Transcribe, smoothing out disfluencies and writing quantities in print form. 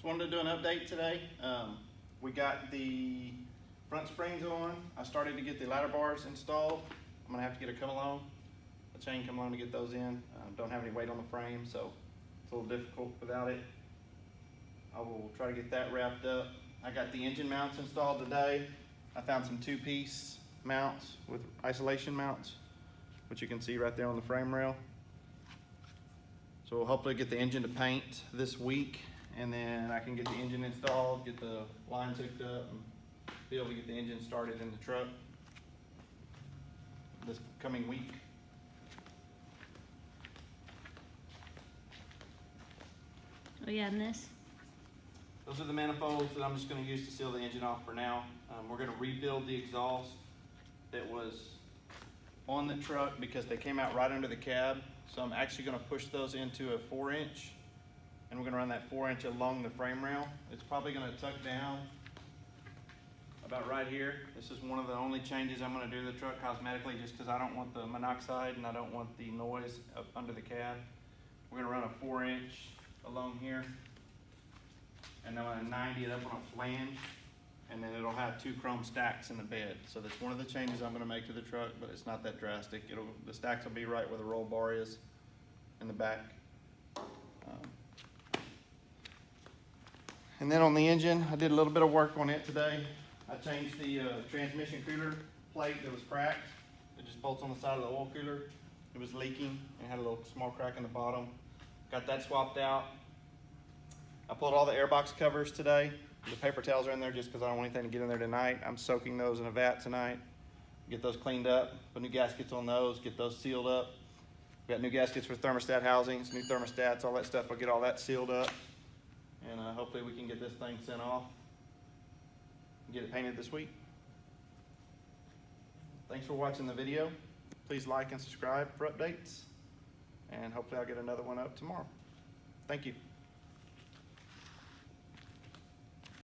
wanted to do an update today. We got the front springs on. I started to get the ladder bars installed. I'm gonna have to get a come along, a chain come along to get those in. Don't have any weight on the frame, so it's a little difficult without it. I will try to get that wrapped up. I got the engine mounts installed today. I found some two-piece mounts with isolation mounts, which you can see right there on the frame rail. So we'll hopefully get the engine to paint this week, and then I can get the engine installed, get the lines hooked up, and be able to get the engine started in the truck this coming week. Oh yeah, and this? Those are the manifolds that I'm just going to use to seal the engine off for now. We're going to rebuild the exhaust that was on the truck because they came out right under the cab. So I'm actually going to push those into a 4-inch, and we're going to run that 4-inch along the frame rail. It's probably going to tuck down about right here. This is one of the only changes I'm going to do to the truck cosmetically, just because I don't want the monoxide and I don't want the noise up under the cab. We're going to run a 4-inch along here, and I'm going to 90 it up on a flange, and then it'll have 2 chrome stacks in the bed. So that's one of the changes I'm going to make to the truck, but it's not that drastic. The stacks will be right where the roll bar is in the back. And then on the engine, I did a little bit of work on it today. I changed the transmission cooler plate that was cracked. It just bolts on the side of the oil cooler. It was leaking and had a little small crack in the bottom. Got that swapped out. I pulled all the airbox covers today. The paper towels are in there just because I don't want anything to get in there tonight. I'm soaking those in a vat tonight. Get those cleaned up, put new gaskets on those, get those sealed up. We got new gaskets for thermostat housings, new thermostats, all that stuff. I'll get all that sealed up. And hopefully we can get this thing sent off and get it painted this week. Thanks for watching the video. Please like and subscribe for updates. And hopefully I'll get another one up tomorrow. Thank you.